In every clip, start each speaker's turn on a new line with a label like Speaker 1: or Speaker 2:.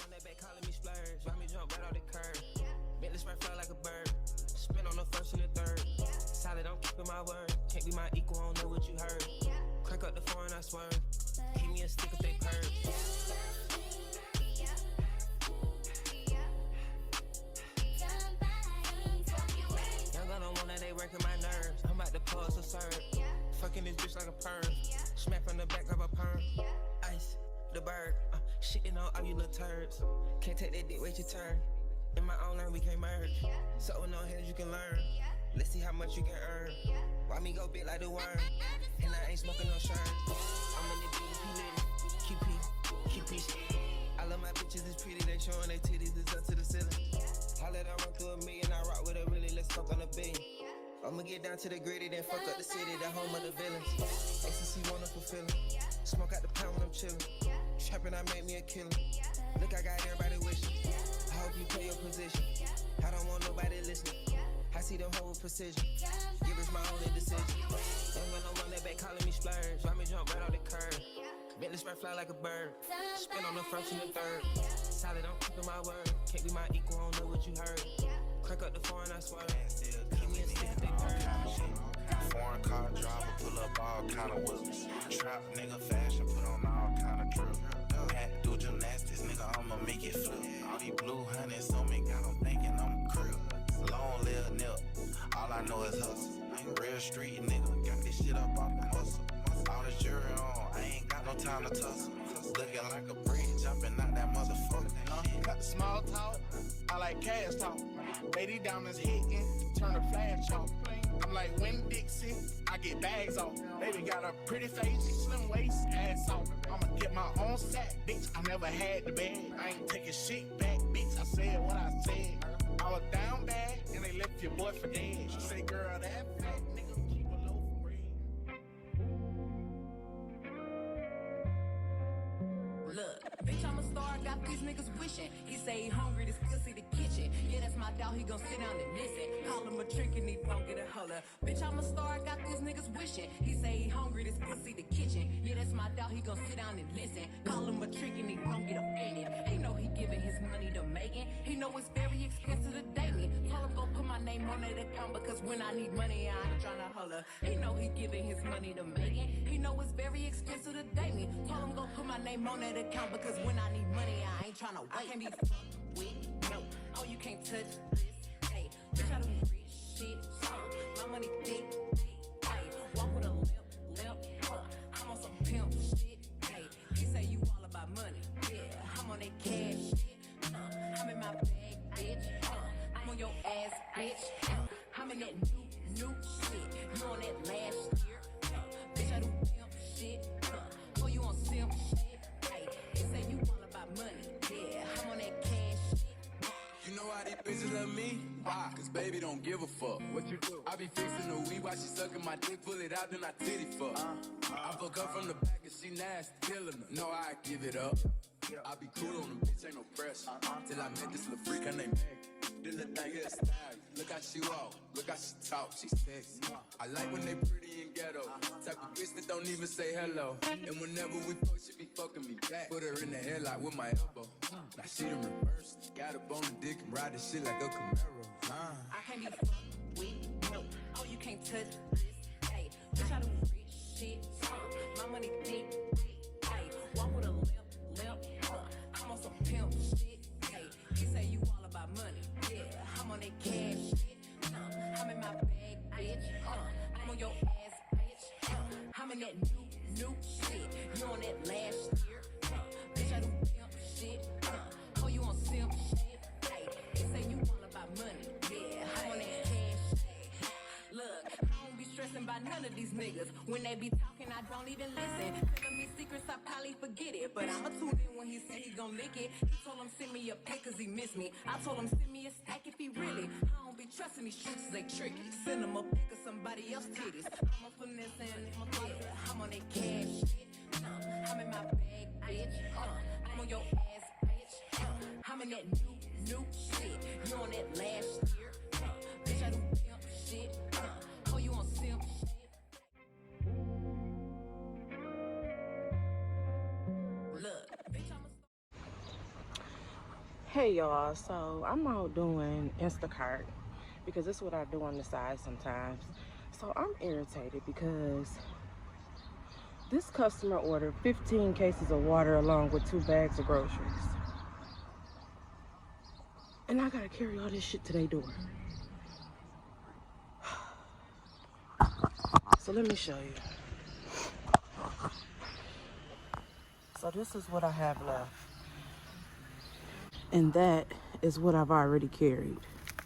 Speaker 1: on that back calling me splurge. Why me jump right off the curb? Bentley spread fly like a bird. Spin on the first and the third. Solid, I'm keeping my word. Can't be my equal, I don't know what you heard. Crack up the foreign, I swerve. Keep me a stick if they purge. Young gun on one that they working my nerves. I'm about to pause to serve. Fucking this bitch like a perm. Smack from the back, grab a perm. Ice, the bird. Shitting on all you little turds. Can't take that dick, wait your turn. In my own lane, we can't merge. So with no hands, you can learn. Let's see how much you can earn. Why me go big like the worm? And I ain't smoking no shirt. I'm in the BDP lit. QP. I love my bitches, it's pretty. They showing their titties, it's up to the ceiling. I let her run through a million. I rock with her really, let's fuck on the billion. I'ma get down to the gritty, then fuck up the city, the home of the villains. Ecstasy, wonderful feeling. Smoke out the pound when I'm chillin'. Trappin', I make me a killer. Look, I got everybody wishing. I hope you play your position. I don't want nobody listening. I see them whole precision. Give us my only decision. Ain't got no one that back calling me splurge. Why me jump right off the curb? Bentley spread fly like a bird. Spin on the first and the third. Solid, I'm keeping my word. Can't be my equal, I don't know what you heard. Crack up the foreign, I swear. Keep me a stick if they purge.
Speaker 2: Foreign car driver, pull up all kind of whips. Trap nigga fashion, put on all kind of drip. Hat do gymnastics, nigga, I'ma make it flip. All these blue honeys on me, got them thinking I'm a crib. Long live nip, all I know is hustle. Ain't real street nigga, got this shit up off the muscle. All this jewelry on, I ain't got no time to tussle. Looking like a brick, jumping out that motherfucker.
Speaker 3: Got the small talk, I like cash talk. Lady diamonds hitting, turn the flash off. I'm like Win Dixie, I get bags off. Baby got a pretty face, slim waist, ass off. I'ma get my own sack, bitch, I never had the bag. I ain't taking shit back, bitch, I said what I said. I was down bad, and they left your boy for dead. She say, girl, that fat nigga keep a loaf of bread.
Speaker 4: Look, bitch, I'm a star, got these niggas wishing. He say he hungry, this pussy the kitchen. Yeah, that's my dog, he gon' sit down and listen. Call him a trick and he don't get a holler. Bitch, I'm a star, got these niggas wishing. He say he hungry, this pussy the kitchen. Yeah, that's my dog, he gon' sit down and listen. Call him a trick and he don't get offended. He know he giving his money to Megan. He know it's very expensive to date me. Tell him go put my name on that account because when I need money, I ain't tryna holler. He know he giving his money to Megan. He know it's very expensive to date me. Tell him go put my name on that account because when I need money, I ain't tryna wait. I can't be fucked with, no. Oh, you can't touch this, hey. Bitch, I do rich shit, my money thick, hey. Walk with a limp, I'm on some pimp shit, hey. He say you all about money, yeah. I'm on that cash shit, I'm in my bag, bitch, I'm on your ass, bitch, I'm in that new shit. You on that last year, bitch, I do pimp shit, oh, you on simp shit, hey. He say you all about money, yeah. I'm on that cash shit.
Speaker 5: You know why these bitches love me? Why? Cause baby don't give a fuck. What you do? I be fixing the weed while she sucking my dick, pull it out, then I titty fuck. I fuck her from the back and she nasty, killing her. No, I give it up. I be cool on the bitch, ain't no pressure. Till I met this little freak, her name Meg. This little thing is style. Look how she walk, look how she talk, she sexy. I like when they pretty and ghetto. Type of bitch that don't even say hello. And whenever we fuck, she be fucking me back. Put her in the headlock with my elbow. Now she done reversed. Got up on the dick and ride this shit like a Camaro.
Speaker 4: I can't be fucked with, no. Oh, you can't touch this, hey. Bitch, I do rich shit, my money thick, hey. Walk with a limp, I'm on some pimp shit, hey. He say you all about money, yeah. I'm on that cash shit, I'm in my bag, bitch, I'm on your ass, bitch, I'm in that new shit. You on that last year, bitch, I do pimp shit, oh, you on simp shit, hey. He say you all about money, yeah. I'm on that cash shit. Look, I don't be stressing by none of these niggas. When they be talking, I don't even listen. Telling me secrets, I probably forget it. But I'ma tune in when he say he gon' lick it. He told him send me a pic cause he miss me. I told him send me a stack if he really. I don't be trusting these streets, they tricky. Send him a pic of somebody else's titties. I'm a finesse and I'm on that cash shit. I'm in my bag, bitch. I'm on your ass, bitch. I'm in that new shit. You on that last year. Bitch, I do pimp shit. Oh, you on simp shit. Look, bitch, I'm a
Speaker 6: Hey y'all, so I'm out doing Instacart because that's what I do on the side sometimes. So I'm irritated because this customer ordered 15 cases of water along with 2 bags of groceries. And I gotta carry all this shit to their door. So let me show you. So this is what I have left. And that is what I've already carried.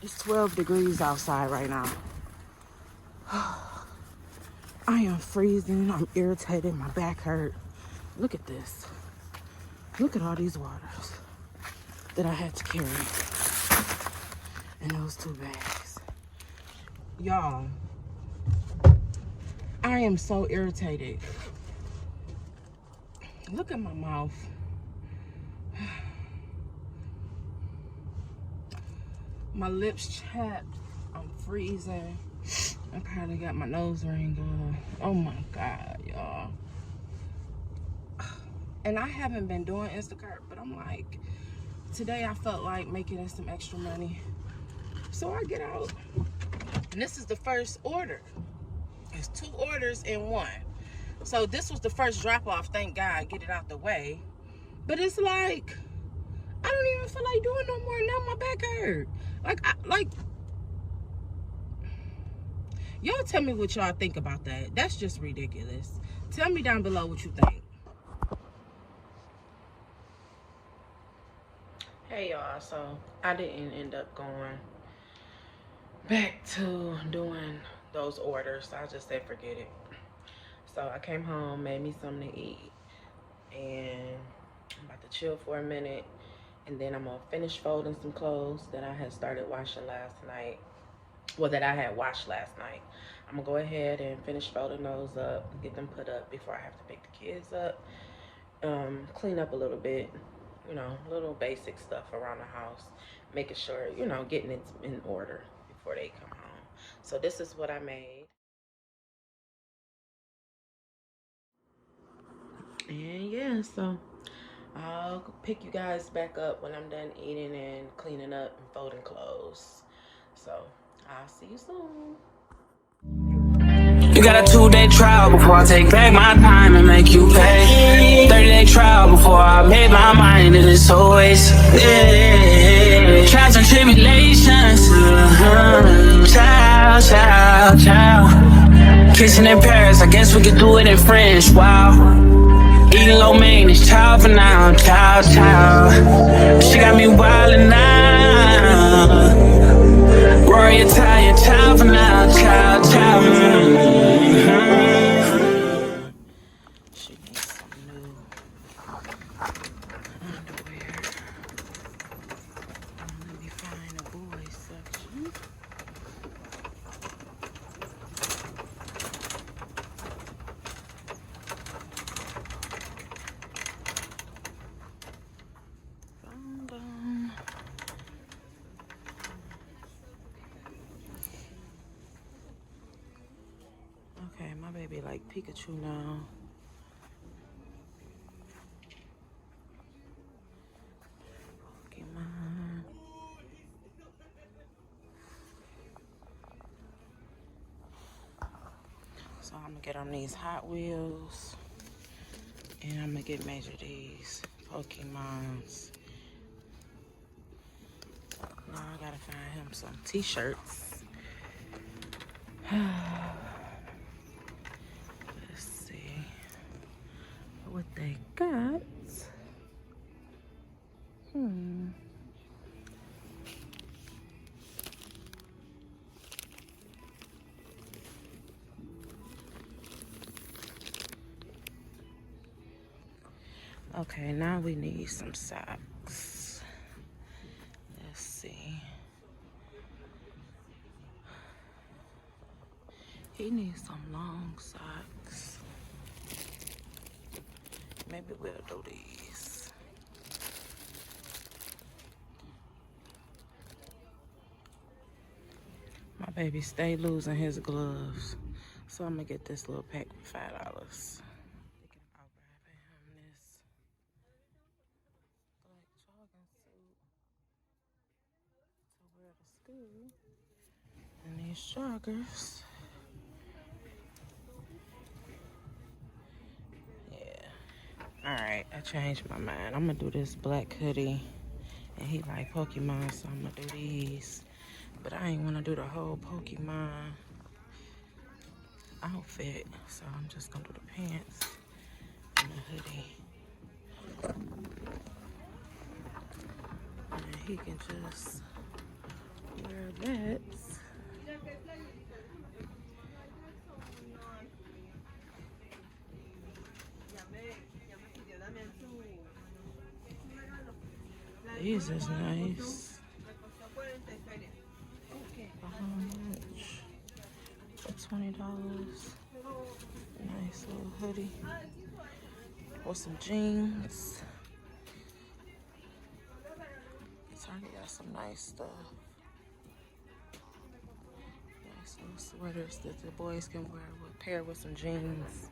Speaker 6: It's 12 degrees outside right now. I am freezing, I'm irritated, my back hurt. Look at this. Look at all these waters that I had to carry in those 2 bags. Y'all, I am so irritated. Look at my mouth. My lips chapped. I'm freezing. I probably got my nose ring on. Oh my God, y'all. And I haven't been doing Instacart, but I'm like, today I felt like making some extra money. So I get out. And this is the first order. It's 2 orders in 1. So this was the first drop off, thank God, get it out the way. But it's like, I don't even feel like doing no more. Now my back hurt. Like, y'all tell me what y'all think about that. That's just ridiculous. Tell me down below what you think. Hey y'all, so I didn't end up going back to doing those orders. I just said forget it. So I came home, made me something to eat, and I'm about to chill for a minute, and then I'm gonna finish folding some clothes that I had started washing last night. Well, that I had washed last night. I'm gonna go ahead and finish folding those up, get them put up before I have to pick the kids up. Clean up a little bit, you know, little basic stuff around the house, making sure, you know, getting it in order before they come home. So this is what I made. And yeah, so I'll pick you guys back up when I'm done eating and cleaning up and folding clothes. So I'll see you soon.
Speaker 7: You got a 2-day trial before I take back my time and make you pay. 30-day trial before I made my mind that it's always trials and tribulations. Ciao, ciao, ciao. Kissing in Paris, I guess we could do it in French. Wow. Eating low maintenance, ciao for now, ciao, ciao. She got me wildin' now. Rory Italian, ciao for now, ciao, ciao.
Speaker 6: She needs some new underwear. Let me find a boys section. Found them. Okay, my baby like Pikachu now. Pokemon. So I'm gonna get on these Hot Wheels, and I'm gonna get Major these Pokemons. Now I gotta find him some t-shirts. Let's see what they got. Okay, now we need some socks. Let's see. He needs some long socks. Maybe we'll do these. My baby stay losing his gloves, so I'm gonna get this little pack for $5. Thinking about grabbing him this black jogging suit. wear to school. And these joggers. Yeah. Alright, I changed my mind. I'm gonna do this black hoodie. And he like Pokemon, so I'm gonna do these. But I ain't wanna do the whole Pokemon outfit. So I'm just gonna do the pants and the hoodie. And he can just wear that. These is nice. How much? For $20. Nice little hoodie. With some jeans. Target got some nice stuff. Nice little sweaters that the boys can wear pair with some jeans.